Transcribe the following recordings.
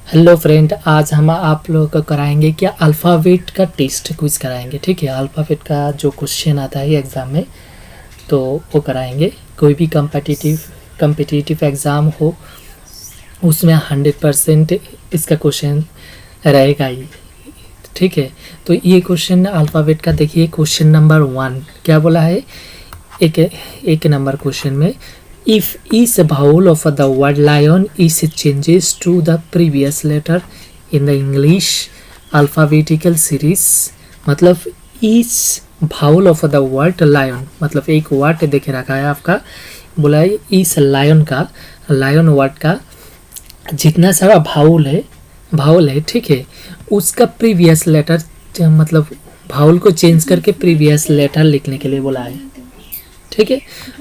Hello friend, आज हम आप लोगों को कराएंगे क्या अल्फ़ाबेट का टेस्ट क्विज कराएंगे। ठीक है, अल्फ़ाबेट का जो क्वेश्चन आता है एग्ज़ाम में तो वो कराएंगे। कोई भी कम्पिटिटिव एग्ज़ाम हो उसमें 100% इसका क्वेश्चन रहेगा ही। ठीक है, तो ये क्वेश्चन अल्फ़ाबेट का देखिए, क्वेश्चन नंबर 1 क्या बोला है। एक नंबर क्वेश्चन में if each vowel of the word lion is changes to the previous letter in the English alphabetical series, मतलब each vowel of the word lion, मतलब एक वर्ड देखे रखा है आपका, बोला है इस लायन का, लायन वर्ड का जितना सारा भावल है ठीक है, उसका प्रीवियस लेटर, मतलब भावल को चेंज करके प्रीवियस लेटर लिखने के लिए बोला है। ठीक है,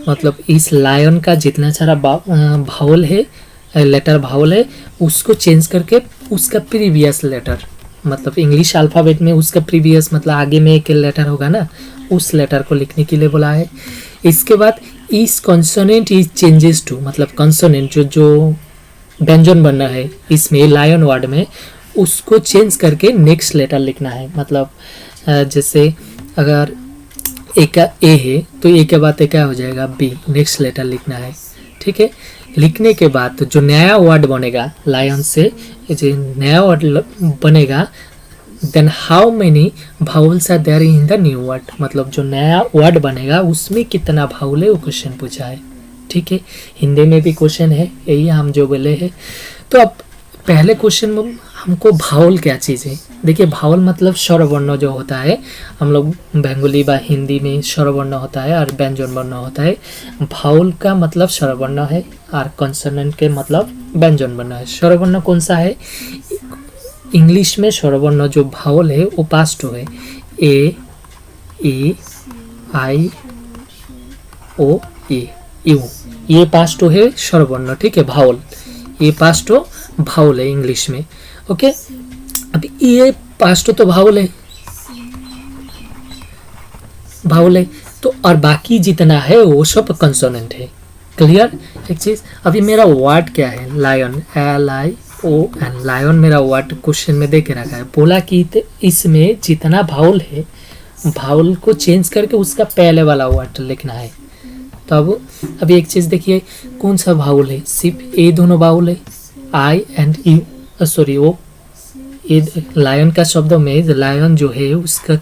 मतलब इस लायन का जितना सारा भावल है, लेटर भावल है, उसको चेंज करके उसका प्रीवियस लेटर, मतलब इंग्लिश अल्फ़ाबेट में उसका प्रीवियस मतलब आगे में एक लेटर होगा ना, उस लेटर को लिखने के लिए बोला है। इसके बाद इस कॉन्सोनेंट इज चेंजेस टू, मतलब कॉन्सोनेंट जो व्यंजन बनना है इसमें लायन वर्ड में, उसको चेंज करके नेक्स्ट लेटर लिखना है। मतलब जैसे अगर ए का ए है तो ए के बाद क्या हो जाएगा बी, नेक्स्ट लेटर लिखना है। ठीक है, लिखने के बाद तो जो नया वर्ड बनेगा लायन से, जो नया वर्ड बनेगा, then how many vowels are there in the new word, मतलब जो नया वर्ड बनेगा उसमें कितना भावल है वो क्वेश्चन पूछा है। ठीक है, हिंदी में भी क्वेश्चन है, यही हम जो बोले हैं। तो अब पहले क्वेश्चन में हमको भावल क्या चीज़ है। देखिए, भावल मतलब स्वरवर्ण जो होता है, हम लोग बंगाली व हिंदी में स्वरवर्ण होता है और व्यंजन वर्ण होता है। भावल का मतलब स्वरवर्ण है और कॉन्सोनेंट के मतलब व्यंजन वर्ण है। स्वरवर्ण कौन सा है? इंग्लिश में स्वरवर्ण जो भावल है वो पास्ट है, ए ई आई ओ ए यू, ये पास्ट है स्वरवर्ण। ठीक है, भावल ये पास्ट भावल है इंग्लिश में। ओके, अब ये पास्ट तो भावल है तो, और बाकी जितना है वो सब कंसोनेंट है। क्लियर? एक चीज, अभी मेरा वर्ड क्या है, लायन, LION, लायन मेरा वर्ड क्वेश्चन में दे के रखा है। बोला कि इसमें जितना भावल है, भावल को चेंज करके उसका पहले वाला वर्ड लिखना है। तो अब अभी एक चीज देखिए, कौन सा भावल है, सिर्फ ए दोनों भावल है, आई एंड यू, सॉरी वो ये लायन का शब्द में लायन जो है उसका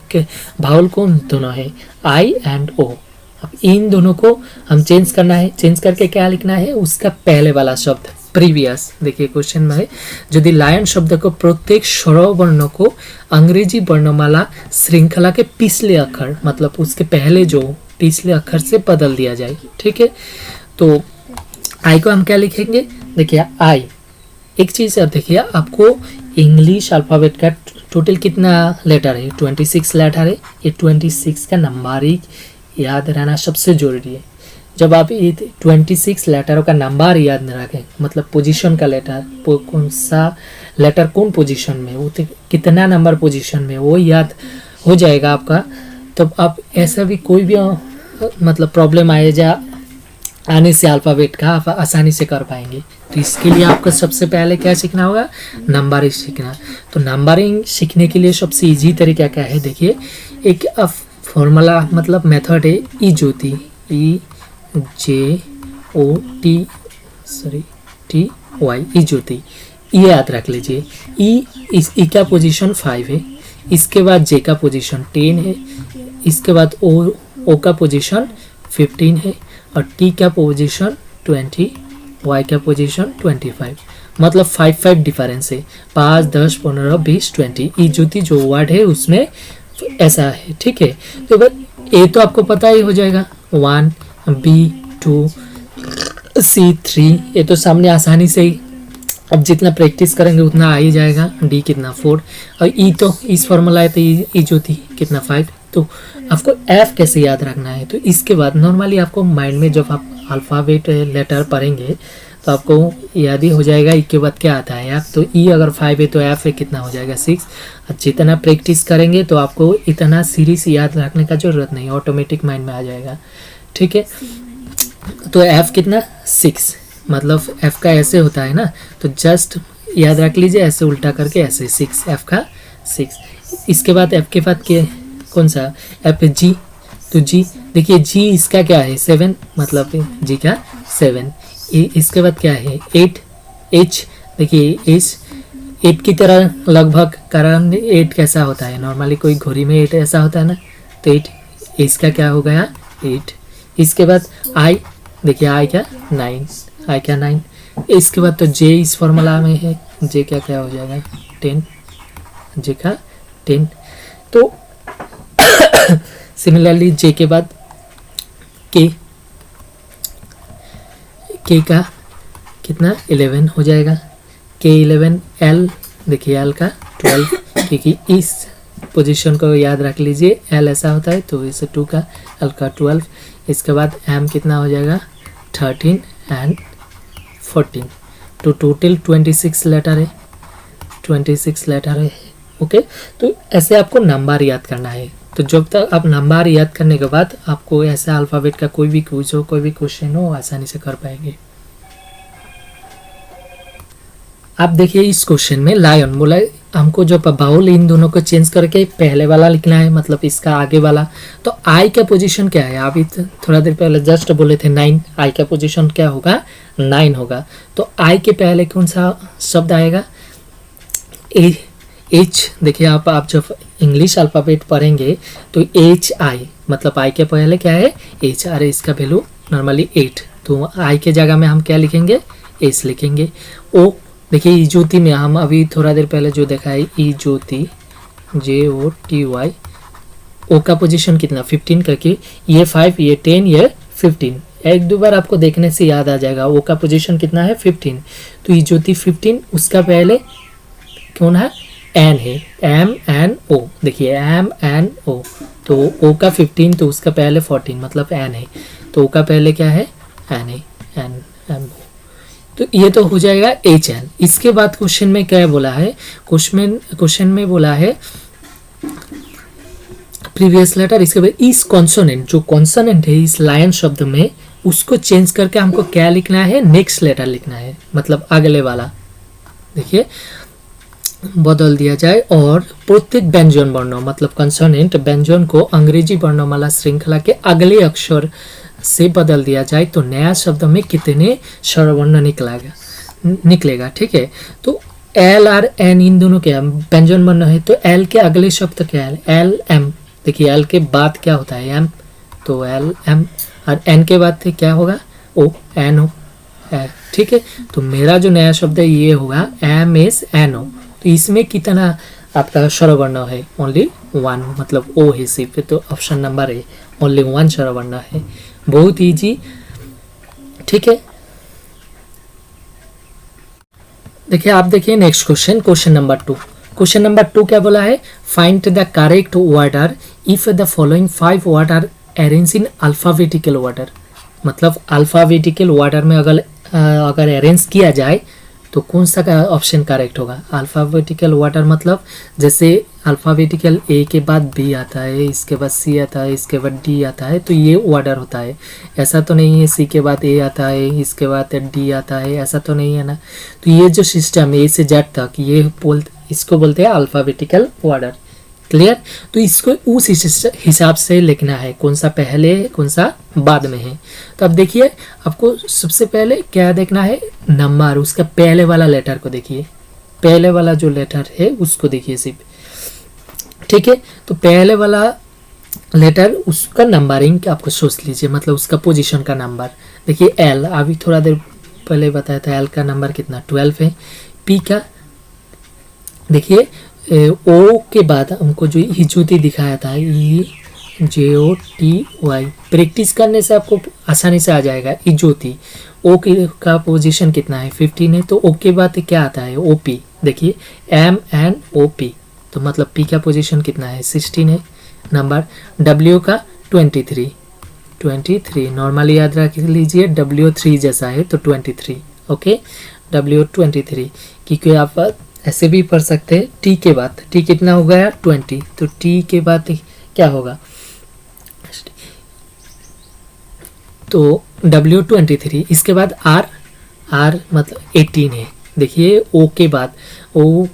भावल कौन दोनों है, आई एंड ओ। अब इन दोनों को हम चेंज करना है, चेंज करके क्या लिखना है, उसका पहले वाला शब्द प्रीवियस। देखिए क्वेश्चन में है, यदि लायन शब्द को प्रत्येक स्वरवर्ण को अंग्रेजी वर्णमाला श्रृंखला के पिछले अक्षर, मतलब उसके पहले जो पिछले अक्षर से बदल दिया जाए। ठीक है, तो आई को हम क्या लिखेंगे, देखिए आई, एक चीज़ अब देखिए, आपको इंग्लिश अल्फ़ाबेट का टोटल कितना लेटर है, 26 लेटर है। ये 26 का नंबर याद रहना सबसे ज़रूरी है। जब आप ये 26 लेटरों का नंबर याद न रखें, मतलब पोजीशन का लेटर, कौन सा लेटर कौन पोजीशन में, वो कितना नंबर पोजीशन में, वो याद हो जाएगा आपका। तब आप ऐसा भी कोई भी मतलब प्रॉब्लम आने से अल्फ़ाबेट का आप आसानी से कर पाएंगे। तो इसके लिए आपको सबसे पहले क्या सीखना होगा, नंबरिंग सीखना। तो नंबरिंग सीखने के लिए सबसे इजी तरीका क्या है, देखिए एक फॉर्मूला मतलब मेथड है, ई ज्योति, EJOTY, ई ज्योति, ये याद रख लीजिए। ई का पोजीशन 5 है, इसके बाद जे का पोजीशन 10 है, इसके बाद ओ का पोजीशन 15 है, और टी का पोजीशन 20, वाई का पोजीशन 25, मतलब 5 डिफरेंस है, 5, 10, 15, 20, 20। ई ज्योति जो वर्ड है उसमें ऐसा है। ठीक है, तो अगर ए तो आपको पता ही हो जाएगा, 1, B, 2, C, 3, ये तो सामने आसानी से ही, अब जितना प्रैक्टिस करेंगे उतना आ ही जाएगा। डी कितना 4, और ई तो इस फॉर्मूला है तो ई ज्योति कितना 5। तो आपको एफ कैसे याद रखना है, तो इसके बाद नॉर्मली आपको माइंड में जब आप अल्फ़ाबेट लेटर पढ़ेंगे तो आपको याद ही हो जाएगा ई के बाद क्या आता है एफ। तो ई अगर 5 है तो एफ है कितना हो जाएगा 6। जितना प्रैक्टिस करेंगे तो आपको इतना सीरीज याद रखने का जरूरत नहीं, ऑटोमेटिक माइंड में आ जाएगा। ठीक है, तो एफ कितना 6, मतलब एफ का ऐसे होता है ना, तो जस्ट याद रख लीजिए, ऐसे उल्टा करके ऐसे 6, एफ का 6। इसके बाद एफ के बाद के कौन सा, एफ जी, तो जी देखिए जी इसका क्या है 7, मतलब जी का 7। इसके बाद क्या है 8, एच देखिए एच 8 की तरह लगभग, कारण 8 कैसा होता है नॉर्मली, कोई घड़ी में 8 ऐसा होता है ना, तो 8 इसका क्या हो गया 8। इसके बाद आई देखिए आई क्या 9, आई क्या 9। इसके बाद तो जे इस फॉर्मूला में है, जे क्या क्या हो जाएगा 10, जे का 10। तो सिमिलरली जे के बाद के का कितना 11 हो जाएगा, के 11। एल देखिए एल का 12, क्योंकि इस पोजीशन को याद रख लीजिए, एल ऐसा होता है तो इसे 2 का, एल का 12। इसके बाद एम कितना हो जाएगा 13 एंड 14, तो टोटल 26 लेटर है, 26 लेटर है। ओके, तो ऐसे आपको नंबर याद करना है। तो जब तक आप नंबर याद करने के बाद आपको ऐसा अल्फ़ाबेट का कोई भी क्विज हो, कोई भी क्वेश्चन हो, आसानी से कर पाएंगे। आप देखिए इस क्वेश्चन में लायन बोला, हमको जो बाउल इन दोनों को चेंज करके पहले वाला लिखना है, मतलब इसका आगे वाला। तो आई का पोजीशन क्या है, अभी थोड़ा देर पहले जस्ट बोले थे 9, आई का पोजीशन क्या होगा 9 होगा। तो आई के पहले कौन सा शब्द आएगा एच। देखिए आप जब इंग्लिश अल्फ़ाबेट पढ़ेंगे तो एच आई, मतलब आई के पहले क्या है एच। अरे इसका वैल्यू नॉर्मली 8, तो आई के जगह में हम क्या लिखेंगे एच लिखेंगे। ओ देखिए ई ज्योति में हम अभी थोड़ा देर पहले जो देखा है ई ज्योति JOTY, ओ का पोजीशन कितना 15 करके, ये 5 ये 10 ये 15। एक दो बार आपको देखने से याद आ जाएगा, ओ का पोजीशन कितना है 15। तो ई ज्योति 15, उसका पहले कौन है एन है, एम एन ओ। देखिए एम एन ओ, तो ओ का 15 तो उसका पहले 14, मतलब एन है, तो ओ का पहले क्या है एन है, एन एम ओ। तो ये तो हो जाएगा एच एन। इसके बाद क्वेश्चन में क्या बोला है, क्वेश्चन में बोला है प्रीवियस लेटर, इसके बाद इस कॉन्सोनेंट, जो कॉन्सोनेंट है इस लायन शब्द में, उसको चेंज करके हमको क्या लिखना है नेक्स्ट लेटर लिखना है, मतलब अगले वाला। देखिए बदल दिया जाए और प्रत्येक व्यंजन वर्ण, मतलब कंसोनेंट व्यंजन को अंग्रेजी वर्णमाला श्रृंखला के अगले अक्षर से बदल दिया जाए तो नया शब्द में कितने स्वरवर्ण निकलेगा। ठीक है, तो एल और एन इन दोनों के व्यंजन वर्ण है, तो एल के अगले शब्द क्या है एल एम। देखिए एल के बाद क्या होता है एम, तो एल एम, और एन के बाद क्या होगा ओ एन ओ। ठीक है, तो मेरा जो नया शब्द है ये होगा एम एस एन ओ। तो इसमें कितना आपका स्वरवर्ण है ओनली 1, मतलब ओ है सिर्फ, तो ऑप्शन नंबर है ओनली 1 स्वरवर्ण है। बहुत इजी। ठीक है, देखिए आप देखिए next question, question number 2। Question number 2 क्या बोला है, find the correct order if the following 5 word are arrange in alphabetical order. मतलब अल्फाबेटिकल ऑर्डर में अगर अरेंज किया जाए तो कौन सा का ऑप्शन करेक्ट होगा। अल्फ़ाबेटिकल ऑर्डर मतलब जैसे अल्फ़ाबेटिकल ए के बाद बी आता है, इसके बाद सी आता है, इसके बाद डी आता है, तो ये ऑर्डर होता है। ऐसा तो नहीं है सी के बाद ए आता है, इसके बाद डी आता है, ऐसा तो नहीं है ना। तो ये जो सिस्टम ए से जेड तक, ये इसको बोलते हैं अल्फ़ाबेटिकल ऑर्डर। क्लियर, तो इसको उस हिसाब से लिखना है, कौन सा पहले कौन सा बाद में है। तो अब देखिए आपको सबसे पहले क्या देखना है नंबर, उसका पहले वाला लेटर को देखिए, पहले वाला जो लेटर है उसको देखिए सिर्फ। ठीक है, तो पहले वाला लेटर उसका नंबरिंग आपको सोच लीजिए, मतलब उसका पोजीशन का नंबर। देखिए एल, अभी थोड़ा देर पहले बताया था एल का नंबर कितना 12 है। पी का देखिए ओ के बाद हमको जो हिजूती दिखाया था JOTY, प्रैक्टिस करने से आपको आसानी से आ जाएगा इजोती। ओ का पोजीशन कितना है 15 है, तो ओ के बाद क्या आता है OP। देखिए MNOP, तो मतलब P का पोजीशन कितना है 16 है नंबर। W का 23 नॉर्मली याद रख लीजिए, W3 जैसा है तो 23। ओके, W23, क्योंकि आप ऐसे भी पढ़ सकते हैं टी के बाद, टी कितना हो गया 20, तो टी के बाद क्या होगा तो W23। इसके बाद R मतलब 18 है, देखिए ओ के बाद ओ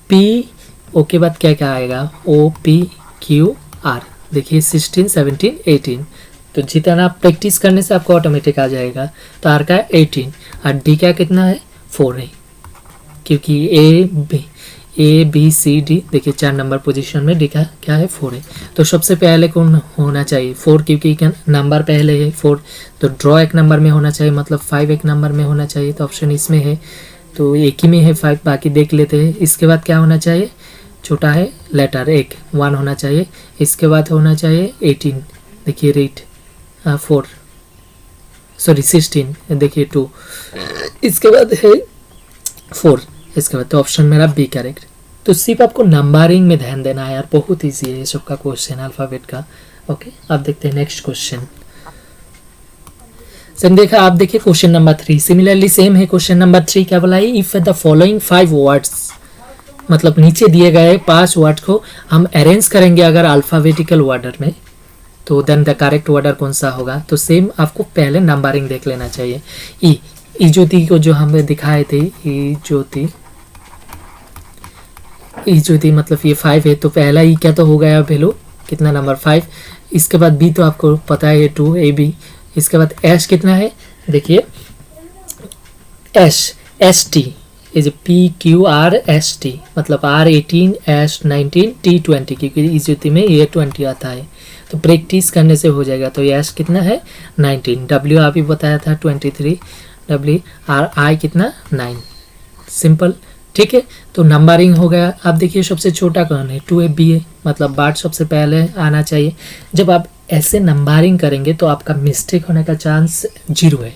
पी, ओ के बाद क्या क्या आएगा, ओ पी क्यू आर, देखिए 16 17 18, तो जितना आप प्रैक्टिस करने से आपको ऑटोमेटिक आ जाएगा। तो आर का 18 और डी का कितना है 4 है, क्योंकि ए बी सी डी देखिए 4 नंबर पोजीशन में डी का क्या है 4 है। तो सबसे पहले कौन होना चाहिए 4, क्योंकि नंबर पहले है 4, तो ड्रॉ एक नंबर में होना चाहिए, मतलब 5 एक नंबर में होना चाहिए, तो ऑप्शन इसमें है, तो एक ही में है 5, बाकी देख लेते हैं। इसके बाद क्या होना चाहिए, छोटा है लेटर एक 1 होना चाहिए, इसके बाद होना चाहिए 18, देखिए रेट 4 सॉरी 16, देखिए 2, इसके बाद है 4, इसके बाद तो ऑप्शन मेरा बी करेक्ट। तो सिर्फ आपको नंबरिंग में ध्यान देना है यार, बहुत ईजी है ये सबका क्वेश्चन अल्फाबेट का। ओके, अब देखते हैं नेक्स्ट क्वेश्चन। सेम देखा, आप देखिए क्वेश्चन नंबर 3 सिमिलरली सेम है। क्वेश्चन नंबर 3 क्या बोला है, इफ द फॉलोइंग 5 वर्ड्स, मतलब नीचे दिए गए 5 वर्ड को हम अरेंज करेंगे अगर अल्फाबेटिकल ऑर्डर में, तो देन द करेक्ट ऑर्डर कौन सा होगा। तो सेम आपको पहले नंबरिंग देख लेना चाहिए। ई ज्योति को जो हमें दिखाए थे, ई ज्योति मतलब ये 5 है, तो पहला ई क्या तो हो गया वैल्यू कितना नंबर 5, इसके बाद बी तो आपको पता है 2 ए बी, इसके बाद एस कितना है, देखिए S T is P Q R S T, मतलब आर 18 एस 19 टी 20, क्योंकि इस ज्योति में ये 20 आता है, तो प्रैक्टिस करने से हो जाएगा। तो एस कितना है 19, डब्ल्यू आप ही बताया था 23, डब्ल्यू आर आई कितना 9, सिंपल, ठीक है। तो नंबरिंग हो गया। अब देखिए सबसे छोटा कौन है 2 बी है, मतलब बार्ड सबसे पहले आना चाहिए। जब आप ऐसे नंबरिंग करेंगे तो आपका मिस्टेक होने का चांस 0 है,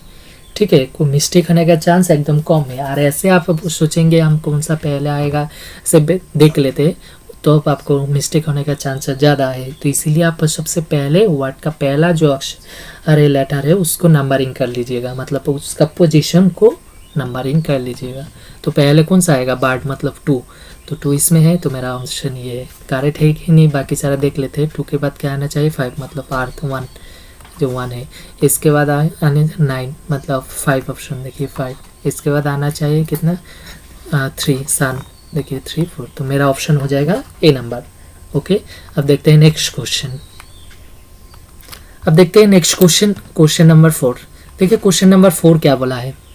ठीक है, कोई मिस्टेक होने का चांस एकदम कम है। और ऐसे आप सोचेंगे हम कौन सा पहले आएगा से देख लेते, तो आपको मिस्टेक होने का चांस ज़्यादा है। तो इसीलिए आप सबसे पहले वर्ड का पहला जो अक्षर है लेटर है उसको नंबरिंग कर लीजिएगा, मतलब उसका पोजीशन को नंबरिंग कर लीजिएगा। तो पहले कौन सा आएगा बार्ड, मतलब 2, तो 2 इसमें है, तो मेरा ऑप्शन ये है। करेक्ट है कि नहीं बाकी सारा देख लेते हैं। 2 के बाद क्या आना चाहिए 5, मतलब अर्थ 1 जो 1 है, इसके बाद आने 9, मतलब 5 ऑप्शन देखिए 5, इसके बाद आना चाहिए कितना 3 सन, देखिए 3 4, तो मेरा ऑप्शन हो जाएगा ए नंबर। ओके, अब देखते हैं नेक्स्ट क्वेश्चन। अब देखते हैं नेक्स्ट क्वेश्चन, क्वेश्चन नंबर 4। देखिए क्वेश्चन नंबर 4 क्या बोला है,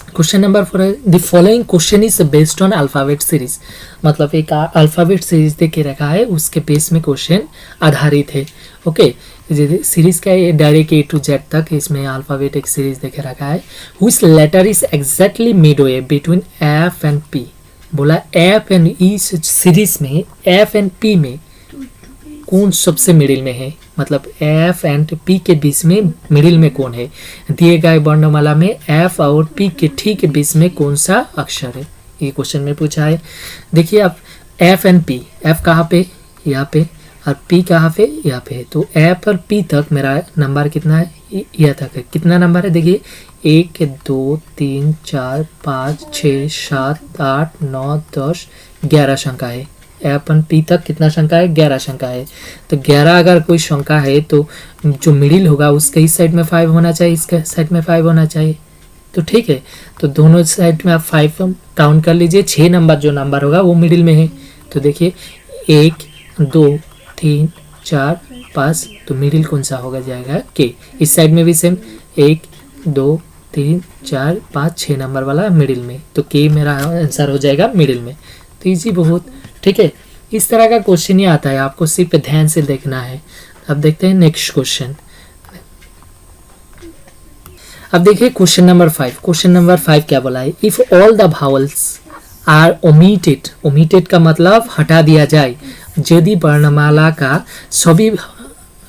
क्वेश्चन नंबर 4 है the following question is based on alphabet series, मतलब एक अल्फाबेट सीरीज दे के रखा है, उसके बेस में क्वेश्चन आधारित है। ओके, सीरीज का ये डायरेक्ट ए टू जेड तक इसमें अल्फाबेट एक सीरीज देखे रखा है। Which letter is exactly midway between F and P, बोला एफ एंड ई सीरीज में एफ एंड पी में कौन सबसे मिडिल में है, मतलब एफ एंड पी के बीच में मिडिल में कौन है। दिए गए वर्णमाला में एफ और पी के ठीक बीच में कौन सा अक्षर है, ये क्वेश्चन में पूछा है। देखिए आप एफ एंड पी, एफ कहाँ पे यहाँ पे, और पी कहाँ पे यहाँ पे, तो एफ और पी तक मेरा नंबर कितना है यह तक है। कितना नंबर है देखिए 1 2 3 4 5 6 7 8 9 10 11 संख्या है। एफ एंड पी तक कितना संख्या है 11 संख्या है। तो 11 अगर कोई संख्या है तो जो मिडिल होगा उसके इस साइड में 5 होना चाहिए, इसके साइड में 5 होना चाहिए, तो ठीक है। तो दोनों साइड में आप 5 काउंट कर लीजिए, 6 नंबर जो नंबर होगा वो मिडिल में है। तो देखिए 1 2 3 4 5, तो मिडिल कौन सा होगा जाएगा के। इस साइड में भी सेम 1 2 3 4 5 6 नंबर वाला मिडिल में, तो के मेरा आंसर हो जाएगा मिडिल में। तो इजी बहुत, ठीक है। इस तरह का क्वेश्चन ही आता है, आपको सिर्फ ध्यान से देखना है। अब देखते हैं नेक्स्ट क्वेश्चन। अब देखिए क्वेश्चन नंबर 5। क्वेश्चन नंबर 5 क्या बोला है, if all the vowels are omitted, omitted का मतलब हटा दिया जाए, यदि वर्णमाला का सभी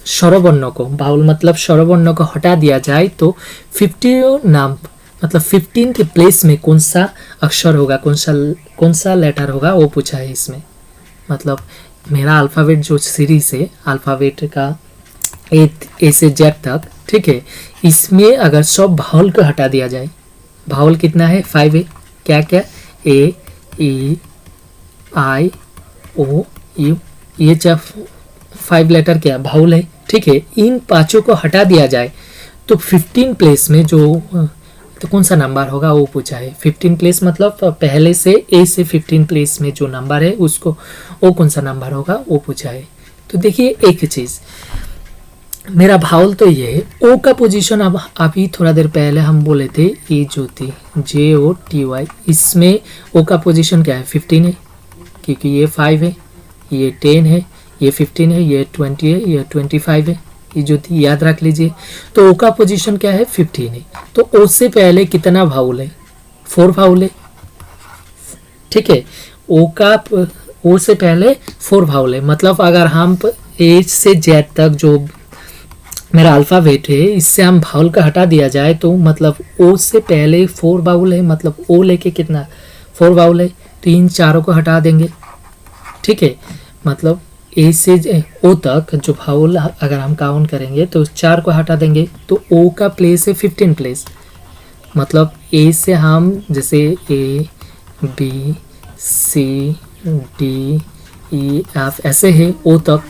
स्वरवर्णों को, भावल मतलब स्वरवर्णों को हटा दिया जाए तो 50 नाम मतलब 15 के प्लेस में कौन सा अक्षर होगा, कौन सा लेटर होगा वो पूछा है इसमें। मतलब मेरा अल्फ़ाबेट जो सीरीज है अल्फ़ाबेट का ए से जेड तक, ठीक है, इसमें अगर सब भावल को हटा दिया जाए, भावल कितना है 5 है, क्या क्या ए ई आई ओ यू, ये 5 लेटर क्या भावल है, ठीक है। इन पांचों को हटा दिया जाए तो 15 प्लेस में जो तो कौन सा नंबर होगा वो पूछा है। 15 प्लेस मतलब पहले से ए से 15 प्लेस में जो नंबर है उसको वो कौन सा नंबर होगा वो पूछा है। तो देखिए एक चीज़, मेरा भावल तो ये है, ओ का पोजीशन अब अभी थोड़ा देर पहले हम बोले थे ये जो थी JOTY, इसमें ओ का पोजीशन क्या है 15 है, क्योंकि ये 5 है, ये 10 है, ये 15 है, ये 20 है, ये 25 है, ये जो थी याद रख लीजिए। तो ओ का पोजीशन क्या है 15 है। तो ओ से पहले कितना भावल है 4 भावल है, ठीक है। ओ से पहले 4 भावल है, मतलब अगर हम ए से जेड तक जो मेरा अल्फ़ाबेट है इससे हम भावल का हटा दिया जाए तो मतलब ओ से पहले 4 बाउल है, मतलब ओ लेके कितना 4 बाउल है, तो इन चारों को हटा देंगे, ठीक है। मतलब ए से ओ तक जो भावल अगर हम काउंट करेंगे तो 4 को हटा देंगे, तो ओ का प्लेस है 15 प्लेस। मतलब ए से हम जैसे ABCDEF ऐसे है ओ तक,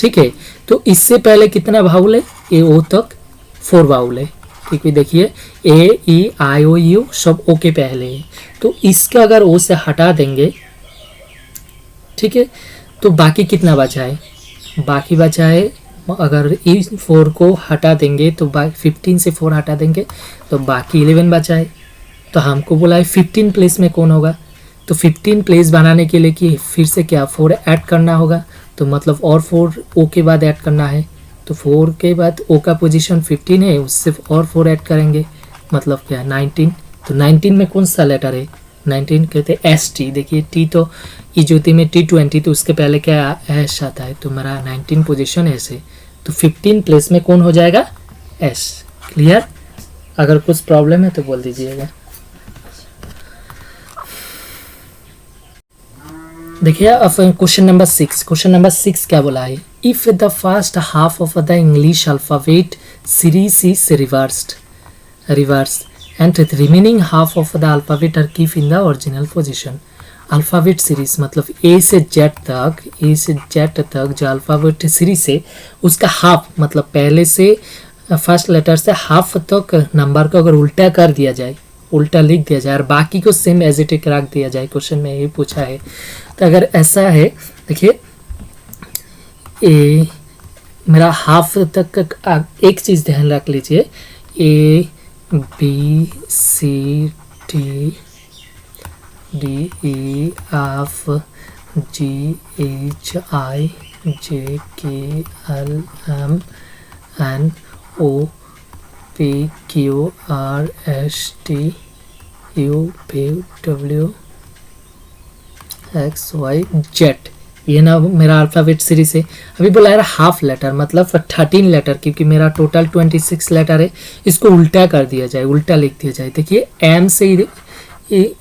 ठीक है। तो इससे पहले कितना बाउल है ए ओ तक 4 बाउल है, क्योंकि देखिए AEIOU सब ओ के पहले है। तो इसका अगर ओ से हटा देंगे, ठीक है, तो बाकी कितना बचा है, बाकी बचा है अगर इस 4 को हटा देंगे तो 15 से 4 हटा देंगे तो बाकी 11 बचा है। तो हमको बोला है 15 प्लेस में कौन होगा, तो 15 प्लेस बनाने के लिए कि फिर से क्या 4 ऐड करना होगा, तो मतलब और 4 ओ के बाद ऐड करना है। तो 4 के बाद ओ का पोजीशन 15 है, उससे और 4 ऐड करेंगे, मतलब क्या 19। तो 19 में कौन सा लेटर है 19 कहते हैं ST। देखिए टी तो इजोती में T20, तो उसके पहले क्या एस आता है, तो मेरा 19 पोजीशन एस है। तो 15 प्लेस में कौन हो जाएगा एस। क्लियर, अगर कुछ प्रॉब्लम है तो बोल दीजिएगा। देखिए अब क्वेश्चन नंबर 6, क्वेश्चन नंबर 6 क्या बोला है, if the first half of the English alphabet series is reverse and the remaining half of the alphabet are keep in the original position. Alphabet series मतलब ए से Z तक जो alphabet series है उसका half, मतलब पहले से first letter से हाफ तक नंबर को अगर उल्टा कर दिया जाए, उल्टा लिख दिया जाए और बाकी को सेम एज इट इज रख दिया जाए, क्वेश्चन में ये पूछा है। तो अगर ऐसा है, देखिए ए मेरा हाफ तक एक चीज़ ध्यान रख लीजिए, ABCDEFGHIJKLMNOPQRSTUVWXYZ, ये ना मेरा अल्फ़ाबेट सीरीज है। अभी बोला है हाफ लेटर मतलब 13 लेटर, क्योंकि मेरा टोटल 26 लेटर है, इसको उल्टा कर दिया जाए, उल्टा लिख दिया जाए। देखिए एम से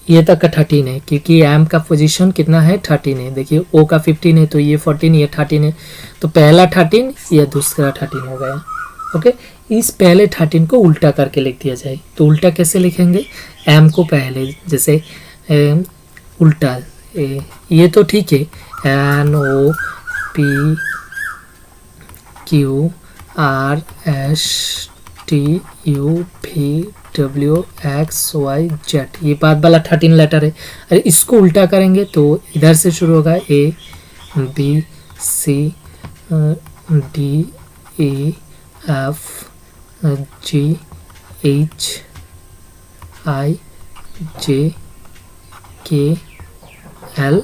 ये तक का 13 है, क्योंकि एम का पोजीशन कितना है 13 है। देखिए ओ का 15 है, तो ये 14, ये 13 है, तो पहला 13 ये दूसरा 13 हो गया। ओके, इस पहले 13 को उल्टा करके लिख दिया जाए। तो उल्टा कैसे लिखेंगे, एम को पहले जैसे उल्टा ये तो ठीक है, NOPQRSTUVWXYZ, ये बाद वाला 13 लेटर है। अरे इसको उल्टा करेंगे तो इधर से शुरू होगा ABCDEFGHIJKLM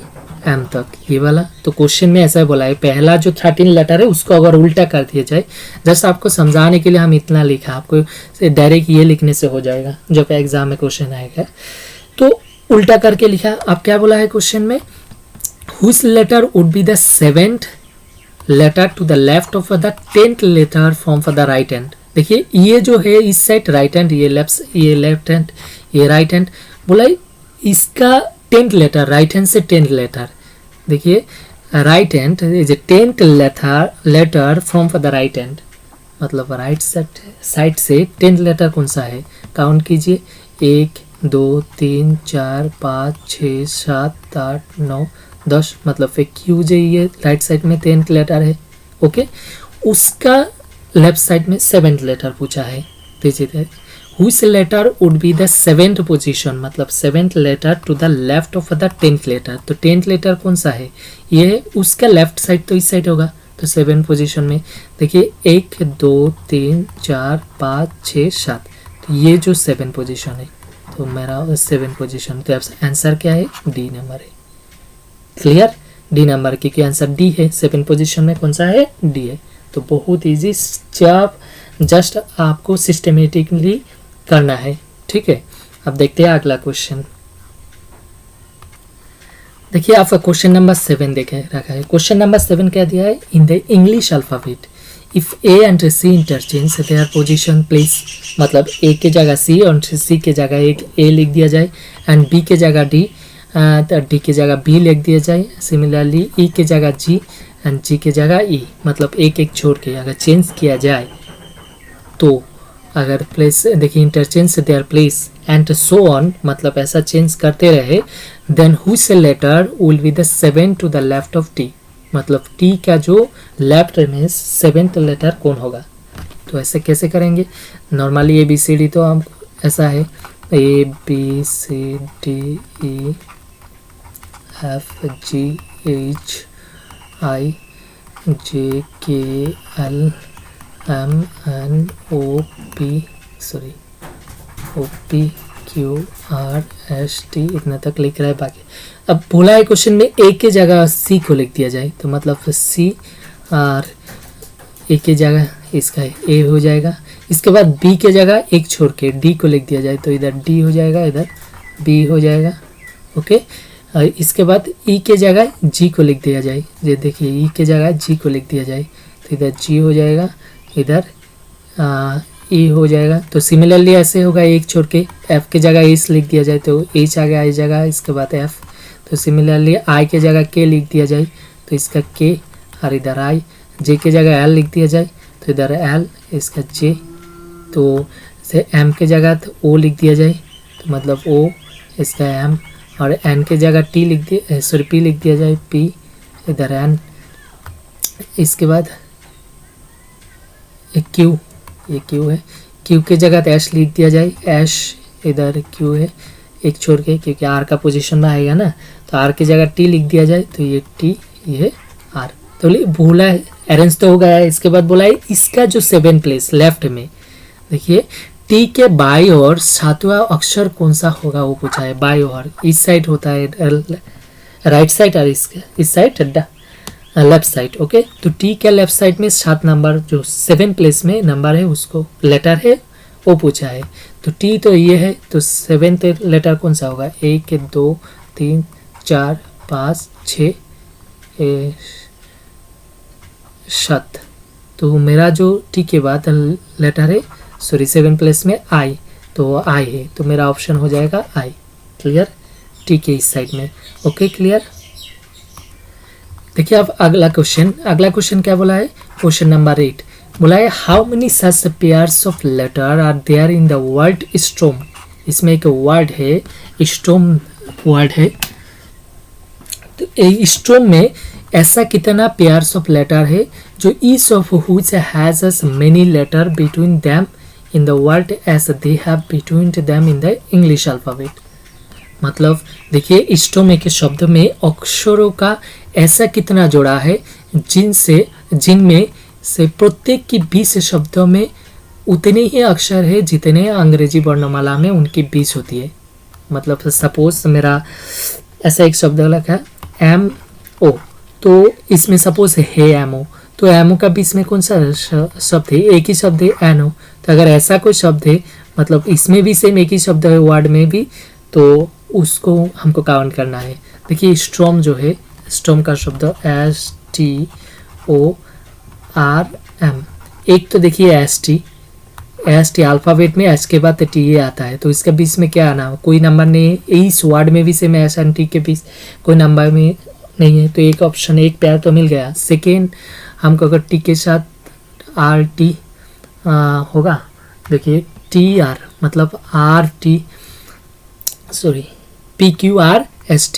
तक, ये वाला। तो क्वेश्चन में ऐसा बोला है पहला जो 13 लेटर है उसको अगर उल्टा कर दिया जाए, जस्ट आपको समझाने के लिए हम इतना लिखा, आपको डायरेक्ट ये लिखने से हो जाएगा जब एग्जाम में क्वेश्चन आएगा। तो उल्टा करके लिखा। अब क्या बोला है क्वेश्चन में, whose letter would be the 7th letter to the left of the 10th letter from the right hand. देखिए ये जो है इस साइड राइट हैंड, ये लेफ्ट हैंड, ये राइट हैंड। बोला इसका 10th लेटर, राइट हैंड से 10th लेटर। देखिए right hand is a 10th letter from the right hand, मतलब राइट साइड से 10th लेटर कौन सा है, काउंट कीजिए 1 2 3 4 5 6 7 8 9 10, मतलब क्यू जे ये राइट साइड में 10th लेटर है। ओके, उसका लेफ्ट साइड में 7th लेटर पूछा है। देखिए which letter would be the 7th position, मतलब 7th letter to the left of the 10th letter. तो 10th लेटर कौन सा है, ये उसका लेफ्ट साइड तो इस साइड होगा। तो 7 पोजीशन में देखिए 1 2 3 4 5 6 7, तो ये जो 7 पोजीशन है, तो मेरा 7 पोजीशन, तो आंसर क्या है, डी नंबर है। क्लियर, डी नंबर, क्योंकि आंसर डी है। 7 पोजीशन में कौन सा है, डी है। तो बहुत इजी, जस्ट आपको सिस्टमेटिकली करना है, ठीक है। अब देखते हैं अगला क्वेश्चन। देखिए आपका क्वेश्चन नंबर 7 देखे रखा है। क्वेश्चन नंबर 7 क्या दिया है, in the English alphabet if A and C interchange their position place, मतलब ए के जगह सी और सी के जगह एक ए लिख दिया जाए, एंड बी के जगह डी, डी के जगह बी लिख दिया जाए। सिमिलरली ई के जगह जी एंड जी के जगह ई, मतलब एक एक छोड़ के अगर चेंज किया जाए तो, अगर प्लेस देखिए interchange their place and so on, मतलब ऐसा चेंज करते रहे, then which letter will be the 7 to the left of T, मतलब टी का जो लेफ्ट में 7th लेटर कौन होगा। तो ऐसे कैसे करेंगे, normally A B C D तो हम ऐसा है, A B C D E F G H I J K L M N O P Q R S T, इतना तक लिख रहा है। बाकी अब बोला है क्वेश्चन में ए के जगह सी को लिख दिया जाए, तो मतलब सी और ए के जगह इसका ए हो जाएगा। इसके बाद बी के जगह एक छोड़ के डी को लिख दिया जाए, तो इधर डी हो जाएगा, इधर बी हो जाएगा, ओके। इसके बाद ई के जगह जी को लिख दिया जाए, ये देखिए ई के जगह जी को लिख दिया जाए, तो इधर जी हो जाएगा, इधर ई हो जाएगा। तो सिमिलरली ऐसे होगा, एक छोड़ के एफ के जगह एस लिख दिया जाए, तो एच आ गया आई जगह, इसके बाद एफ। तो सिमिलरली आई के जगह के लिख दिया जाए, तो इसका के, और इधर आई। जे के जगह एल लिख दिया जाए, तो इधर एल, इसका जे। तो से एम के जगह तो ओ लिख दिया जाए, तो मतलब ओ, इसका एम। और एन के जगह टी लिख दिया, सॉरी पी लिख दिया जाए, पी, इधर एन। इसके बाद एक क्यू, ये क्यू है, क्यू के जगह तो एश लिख दिया जाए, एश, इधर क्यू है एक छोड़ के, क्योंकि आर का पोजीशन में आएगा ना, तो आर की जगह टी लिख दिया जाए, तो ये टी, ये आर। तो बोला है अरेंज तो हो गया है। इसके बाद बोला है इसका जो 7 प्लेस लेफ्ट में, देखिए टी के बाई और 7वां अक्षर कौन सा होगा वो पूछा है। बाई और इस साइड होता है राइट साइड, और इसके इस साइड लेफ्ट साइड, ओके। तो टी के लेफ्ट साइड में 7 नंबर जो 7 प्लेस में नंबर है, उसको लेटर है वो पूछा है। तो टी तो ये है, तो 7th लेटर कौन सा होगा, 1 2 3 4 5 6 7। तो मेरा जो टी के बाद लेटर है, सॉरी 7 प्लेस में आई, तो आई है, तो मेरा ऑप्शन हो जाएगा आई। क्लियर, टी के इस साइड में, ओके क्लियर। देखिए अब अगला क्वेश्चन क्या बोला है, क्वेश्चन नंबर 8 बोला है how many such pairs of letter are there in the word storm. इसमें एक वर्ड है, स्टोम वर्ड है, तो स्टोम में ऐसा कितना पेयर्स ऑफ लेटर है जो each of which has as many letter between them in the word as they have between them in the English alphabet. मतलब देखिए स्टोम के शब्द में अक्षरों का ऐसा कितना जोड़ा है जिनमें से प्रत्येक की 20 शब्दों में उतने ही अक्षर है जितने अंग्रेजी वर्णमाला में उनकी 20 होती है। मतलब सपोज मेरा ऐसा एक शब्द लिखा है एम ओ, तो इसमें सपोज है एम ओ, तो एम ओ का बीच में कौन सा शब्द है, एक ही शब्द है एन ओ। तो अगर ऐसा कोई शब्द है, मतलब इसमें भी सेम एक ही शब्द है वर्ड में भी, तो उसको हमको काउंट करना है। देखिए स्टोम जो है, स्टोम का शब्द S T O R M, एक तो देखिए एस टी अल्फ़ाबेट में एस के बाद टी ए आता है, तो इसके बीच में क्या आना, कोई नंबर नहीं है। इस वर्ड में भी सेम एस एंड टी के बीच कोई नंबर में नहीं है, तो एक ऑप्शन एक पेयर तो मिल गया। सेकेंड हमको अगर टी के साथ आर टी होगा, देखिए टी आर मतलब R T sorry P Q R S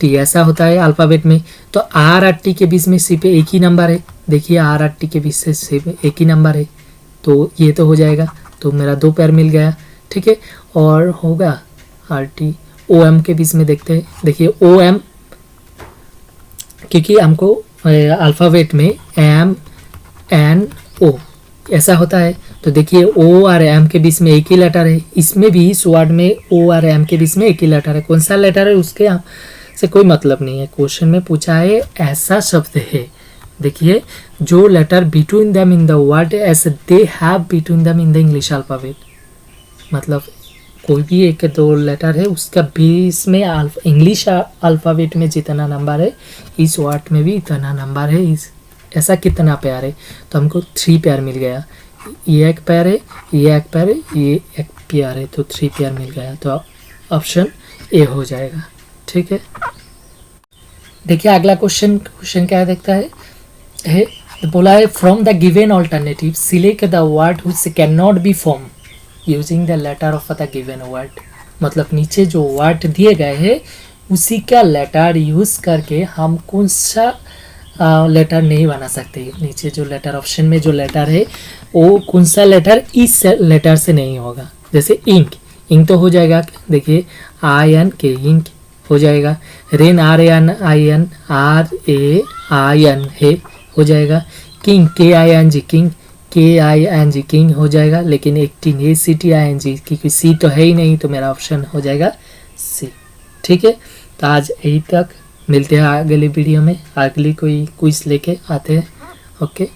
T ऐसा होता है अल्फ़ाबेट में। तो आर आर टी के बीच में सिर्फ एक ही नंबर है, देखिए आर आर टी के बीच से सिर्फ एक ही नंबर है, तो ये तो हो जाएगा, तो मेरा 2 पेयर मिल गया, ठीक है। और होगा RT OM के बीच में देखते हैं। देखिए OM, क्योंकि हमको अल्फ़ाबेट में M N O ऐसा होता है, तो देखिए O और M के बीच में एक ही लेटर है, इसमें भी इस वर्ड में O और M के बीच में एक ही लेटर है। कौन सा लेटर है उसके से कोई मतलब नहीं है, क्वेश्चन में पूछा है ऐसा शब्द है। देखिए जो letter between them in the word as they have between them in the English alphabet, मतलब कोई भी एक 2 लेटर है उसका बीच में इंग्लिश अल्फ़ाबेट में जितना नंबर है इस वर्ड में भी इतना नंबर है। इस ऐसा कितना पेयर है, तो हमको 3 पेयर मिल गया। ये एक पेयर है, ये एक पेयर है, ये एक पेयर है, तो 3 पेयर मिल गया, तो ऑप्शन ए हो जाएगा, ठीक है। देखिए अगला क्वेश्चन क्या देखता है बोला है from the given alternative select the word which can not be form using the letter of the given word. मतलब नीचे जो वर्ड दिए गए हैं उसी का लेटर यूज करके हम कौन सा लेटर नहीं बना सकते। नीचे जो लेटर ऑप्शन में जो लेटर है वो कौन सा लेटर इस लेटर से नहीं होगा। जैसे इंक तो हो जाएगा, देखिए INK इंक हो जाएगा। रेन RANIN है हो जाएगा। किंग KING किंग हो जाएगा। लेकिन 18 ACTING क्योंकि सी तो है ही नहीं, तो मेरा ऑप्शन हो जाएगा सी, ठीक है। तो आज यही तक, मिलते हैं अगली वीडियो में, अगली कोई क्विज लेके आते हैं। ओके।